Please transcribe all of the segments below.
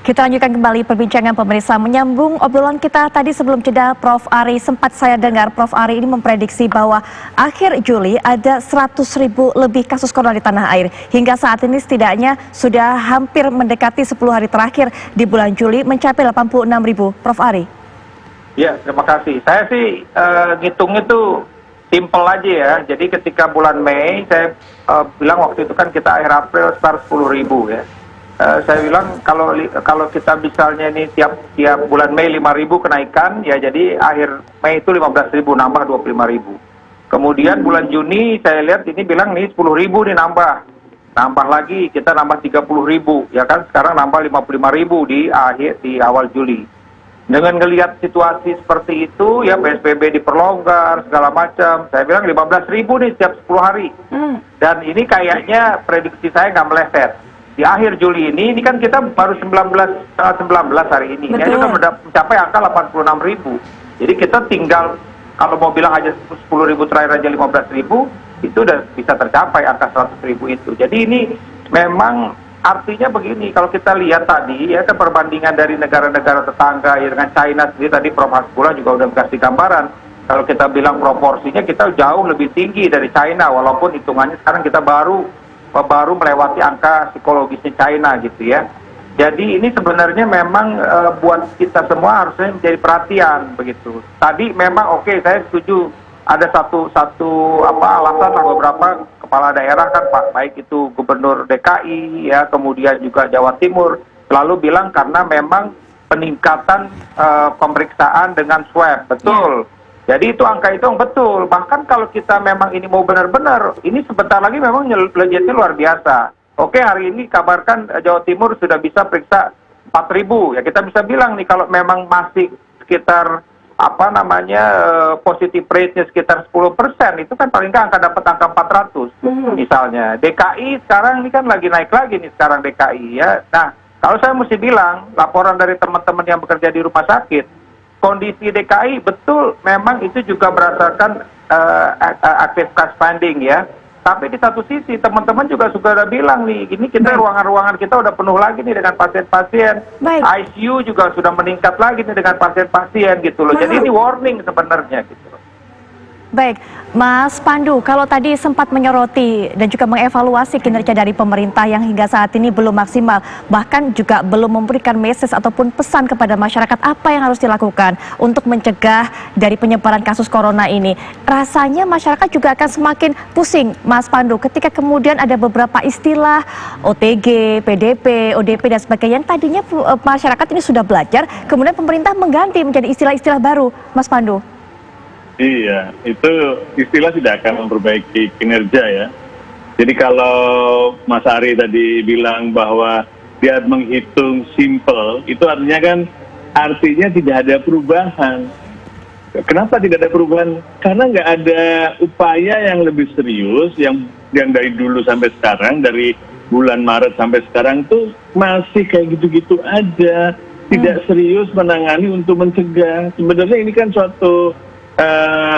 Kita lanjutkan kembali perbincangan pemirsa. Menyambung obrolan kita tadi sebelum jeda, Prof. Ari, sempat saya dengar Prof. Ari ini memprediksi bahwa akhir Juli ada 100.000 lebih kasus corona di tanah air. Hingga saat ini setidaknya sudah hampir mendekati 10 hari terakhir di bulan Juli mencapai 86.000. Prof. Ari. Ya, terima kasih. Saya sih ngitung itu simple aja ya. Jadi ketika bulan Mei, saya bilang waktu itu kan kita akhir April sekitar 10.000 ya. Saya bilang kalau kita misalnya ini tiap bulan Mei 5.000 kenaikan, ya jadi akhir Mei itu 15.000 nambah 25.000. Kemudian bulan Juni saya lihat ini bilang nih 10.000 nih nambah lagi kita nambah 30.000 ya kan, sekarang nambah 55.000 di awal Juli. Dengan ngelihat situasi seperti itu ya, PSBB diperlonggar segala macam, saya bilang 15.000 nih setiap 10 hari. Dan ini kayaknya prediksi saya nggak meleset. Di akhir Juli ini kan kita baru 19 hari ini. Ya, sudah mencapai angka 86.000. Jadi kita tinggal, kalau mau bilang aja 10.000 terakhir aja 15.000, itu udah bisa tercapai angka 100.000 itu. Jadi ini memang artinya begini, kalau kita lihat tadi ya kan perbandingan dari negara-negara tetangga ya, dengan China sendiri, tadi Prof. Hasbullah juga udah kasih gambaran. Kalau kita bilang proporsinya kita jauh lebih tinggi dari China, walaupun hitungannya sekarang kita baru melewati angka psikologisnya China gitu ya. Jadi ini sebenarnya memang buat kita semua harusnya menjadi perhatian begitu. Tadi memang oke, saya setuju ada satu alasan lah, beberapa kepala daerah kan Pak, baik itu Gubernur DKI ya, kemudian juga Jawa Timur, selalu bilang karena memang peningkatan pemeriksaan dengan swab, betul. Jadi itu angka itu yang betul. Bahkan kalau kita memang ini mau benar-benar, ini sebentar lagi memang melejitnya luar biasa. Oke, hari ini kabarkan Jawa Timur sudah bisa periksa 4.000. Ya kita bisa bilang nih kalau memang masih sekitar positive rate-nya sekitar 10%, itu kan paling nggak dapat angka 400 misalnya. DKI sekarang ini kan lagi naik lagi nih sekarang DKI ya. Nah, kalau saya mesti bilang laporan dari teman-teman yang bekerja di rumah sakit, kondisi DKI betul memang itu juga berdasarkan active case finding ya. Tapi di satu sisi teman-teman juga sudah ada bilang nih, ini kita ruangan-ruangan kita udah penuh lagi nih dengan pasien-pasien. ICU juga sudah meningkat lagi nih dengan pasien-pasien gitu loh. Jadi ini warning sebenarnya gitu loh. Baik, Mas Pandu, kalau tadi sempat menyoroti dan juga mengevaluasi kinerja dari pemerintah yang hingga saat ini belum maksimal, bahkan juga belum memberikan message ataupun pesan kepada masyarakat apa yang harus dilakukan untuk mencegah dari penyebaran kasus corona ini. Rasanya masyarakat juga akan semakin pusing, Mas Pandu, ketika kemudian ada beberapa istilah OTG, PDP, ODP dan sebagainya yang tadinya masyarakat ini sudah belajar, kemudian pemerintah mengganti menjadi istilah-istilah baru, Mas Pandu. Iya, itu istilah tidak akan memperbaiki kinerja ya. Jadi kalau Mas Ari tadi bilang bahwa dia menghitung simple, itu artinya tidak ada perubahan. Kenapa tidak ada perubahan? Karena nggak ada upaya yang lebih serius yang dari dulu sampai sekarang, dari bulan Maret sampai sekarang tuh masih kayak gitu-gitu aja. Tidak serius menangani untuk mencegah. Sebenarnya ini kan suatu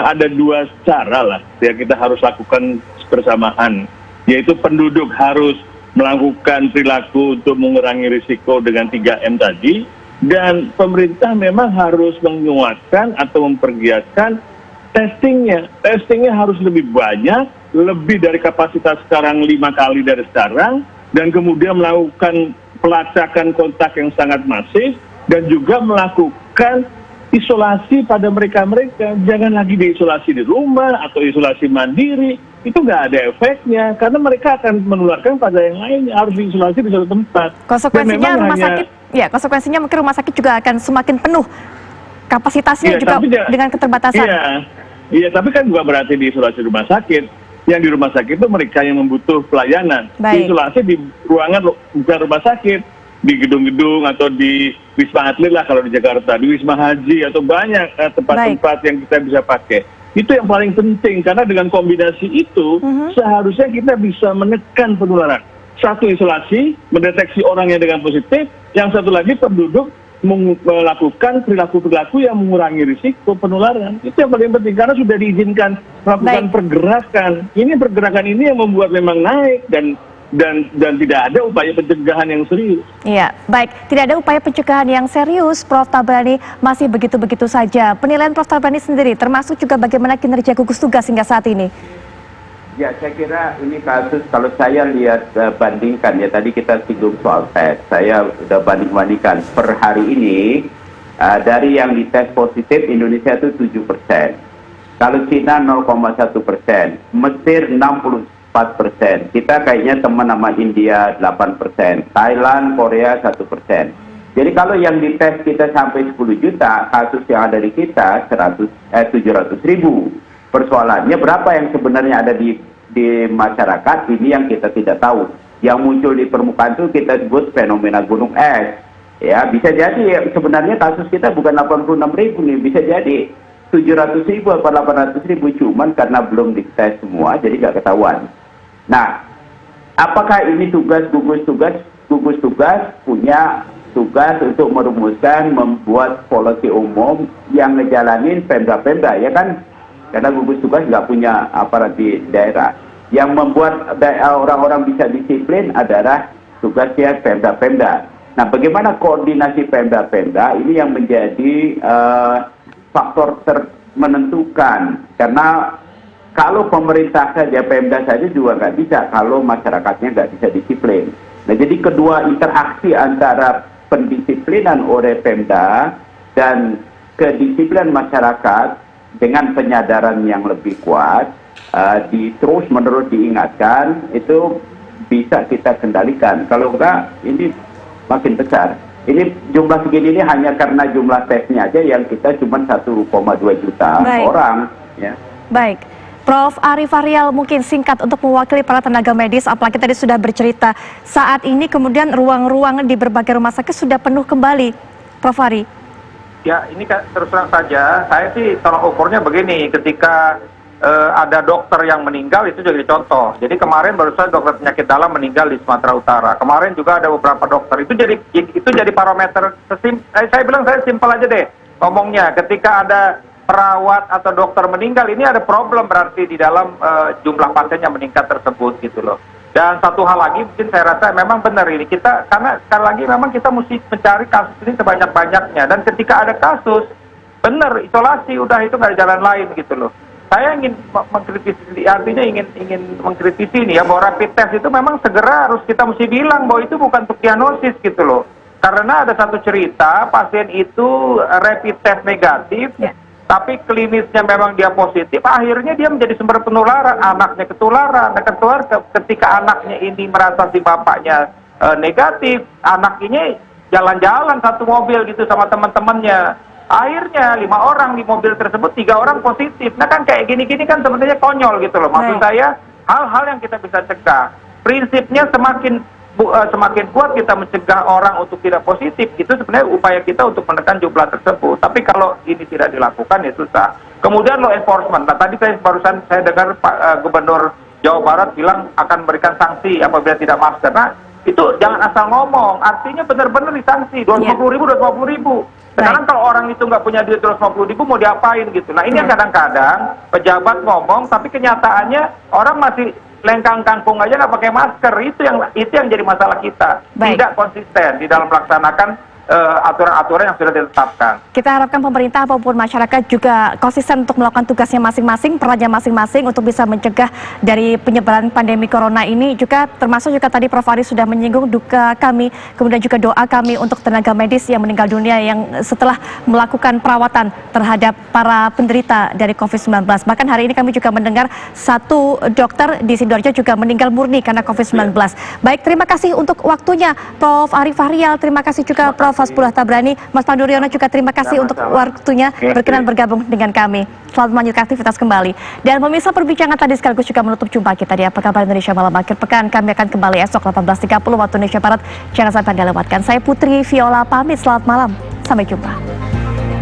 ada dua cara lah yang kita harus lakukan bersamaan, yaitu penduduk harus melakukan perilaku untuk mengurangi risiko dengan 3M tadi, dan pemerintah memang harus menguatkan atau mempergiatkan testingnya harus lebih banyak, lebih dari kapasitas sekarang 5 kali dari sekarang, dan kemudian melakukan pelacakan kontak yang sangat masif, dan juga melakukan isolasi pada mereka, jangan lagi diisolasi di rumah atau isolasi mandiri, itu nggak ada efeknya, karena mereka akan menularkan pada yang lain, harus diisolasi di satu tempat. Konsekuensinya mungkin rumah sakit juga akan semakin penuh kapasitasnya juga dengan keterbatasan. Iya, tapi kan bukan berarti diisolasi rumah sakit. Yang di rumah sakit itu mereka yang membutuh pelayanan. Diisolasi di ruangan bukan rumah sakit, di gedung-gedung atau di Wisma Atlet lah kalau di Jakarta, di Wisma Haji atau banyak tempat-tempat yang kita bisa pakai. Itu yang paling penting, karena dengan kombinasi itu seharusnya kita bisa menekan penularan. Satu, isolasi, mendeteksi orang yang dengan positif, yang satu lagi penduduk melakukan perilaku-perilaku yang mengurangi risiko penularan. Itu yang paling penting, karena sudah diizinkan melakukan pergerakan. Pergerakan ini yang membuat memang naik, dan dan tidak ada upaya pencegahan yang serius. Iya, baik. Tidak ada upaya pencegahan yang serius, Prof. Tabrani, masih begitu-begitu saja. Penilaian Prof. Tabrani sendiri, termasuk juga bagaimana kinerja gugus tugas hingga saat ini? Ya, saya kira ini kasus, kalau saya lihat bandingkan, ya tadi kita singgung soal tes, saya sudah banding-bandingkan. Per hari ini, dari yang dites positif, Indonesia itu 7%. Kalau Cina 0,1%, Mesir 64%, kita kayaknya teman sama India 8%, Thailand, Korea 1%. Jadi kalau yang dites kita sampai 10 juta, kasus yang ada di kita 700 ribu. Persoalannya berapa yang sebenarnya ada di masyarakat, ini yang kita tidak tahu. Yang muncul di permukaan itu kita sebut fenomena gunung es. Ya, bisa jadi sebenarnya kasus kita bukan 86 ribu nih, bisa jadi 700 ribu atau 800 ribu, cuman karena belum dites semua, jadi nggak ketahuan. Nah, apakah ini tugas gugus tugas punya tugas untuk merumuskan, membuat policy umum yang ngejalanin pemda-pemda, ya kan? Karena gugus tugas nggak punya aparat di daerah. Yang membuat orang-orang bisa disiplin adalah tugasnya pemda-pemda. Nah, bagaimana koordinasi pemda-pemda ini yang menjadi faktor menentukan. Karena kalau pemerintah saja, pemda saja juga nggak bisa kalau masyarakatnya nggak bisa disiplin. Nah, jadi kedua interaksi antara pendisiplinan oleh pemda dan kedisiplinan masyarakat dengan penyadaran yang lebih kuat, terus-menerus diingatkan, itu bisa kita kendalikan. Kalau enggak, ini makin besar. Ini jumlah segini ini hanya karena jumlah tesnya aja yang kita cuma 1,2 juta orang. Ya. Baik. Prof. Ari Fahrial, mungkin singkat untuk mewakili para tenaga medis, apalagi tadi sudah bercerita, saat ini kemudian ruang-ruang di berbagai rumah sakit sudah penuh kembali. Prof. Ari. Ya, ini terus terang saja, saya sih tolak ukurnya begini, ketika ada dokter yang meninggal itu jadi contoh. Jadi kemarin baru saja dokter penyakit dalam meninggal di Sumatera Utara. Kemarin juga ada beberapa dokter. Itu jadi parameter. Saya bilang saya simpel aja deh ngomongnya. Ketika ada perawat atau dokter meninggal, ini ada problem berarti di dalam jumlah pasien yang meningkat tersebut gitu loh. Dan satu hal lagi mungkin saya rasa memang benar ini kita, karena sekali lagi memang kita mesti mencari kasus ini sebanyak-banyaknya, dan ketika ada kasus benar isolasi udah itu nggak ada jalan lain gitu loh. Saya ingin mengkritisi, artinya ingin mengkritisi ini ya, bahwa rapid test itu memang segera harus kita mesti bilang bahwa itu bukan untuk diagnosis gitu loh. Karena ada satu cerita pasien itu rapid test negatif, tapi klinisnya memang dia positif, akhirnya dia menjadi sumber penularan, anaknya ketularan. Ketika anaknya ini merasa si bapaknya negatif, anak ini jalan-jalan satu mobil gitu sama teman-temannya. Akhirnya 5 orang di mobil tersebut, 3 orang positif. Nah kan kayak gini-gini kan sebenarnya konyol gitu loh. Maksud saya hal-hal yang kita bisa cegah. Prinsipnya semakin kuat kita mencegah orang untuk tidak positif, itu sebenarnya upaya kita untuk menekan jumlah tersebut. Tapi kalau ini tidak dilakukan ya susah. Kemudian law enforcement. Nah, tadi barusan saya dengar Pak Gubernur Jawa Barat bilang akan memberikan sanksi apabila tidak masker. Nah, itu jangan asal ngomong. Artinya benar-benar disanksi 250.000, 250.000. Sekarang kalau orang itu nggak punya duit 250.000 mau diapain gitu. Nah ini yang kadang-kadang pejabat ngomong tapi kenyataannya orang masih lengkang kangkung aja nggak pakai masker. Itu yang jadi masalah kita. Tidak konsisten di dalam melaksanakan aturan-aturan yang sudah ditetapkan. Kita harapkan pemerintah maupun masyarakat juga konsisten untuk melakukan tugasnya masing-masing, perannya masing-masing untuk bisa mencegah dari penyebaran pandemi corona ini. Juga termasuk juga tadi Prof. Ari sudah menyinggung duka kami, kemudian juga doa kami untuk tenaga medis yang meninggal dunia yang setelah melakukan perawatan terhadap para penderita dari COVID-19. Bahkan hari ini kami juga mendengar satu dokter di Sidoarjo juga meninggal murni karena COVID-19. Baik, terima kasih untuk waktunya Prof. Ari Fahrial, terima kasih juga Prof. Hasbullah Tabrani, Mas Pandu Riono juga terima kasih untuk waktunya berkenan bergabung dengan kami. Selamat melanjutkan aktivitas kembali. Dan pemirsa, perbincangan tadi sekaligus juga menutup jumpa kita di Apa Kabar Indonesia Malam Akhir Pekan. Kami akan kembali esok 18.30 waktu Indonesia Barat. Jangan sampai Anda lewatkan. Saya Putri Viola pamit, selamat malam. Sampai jumpa.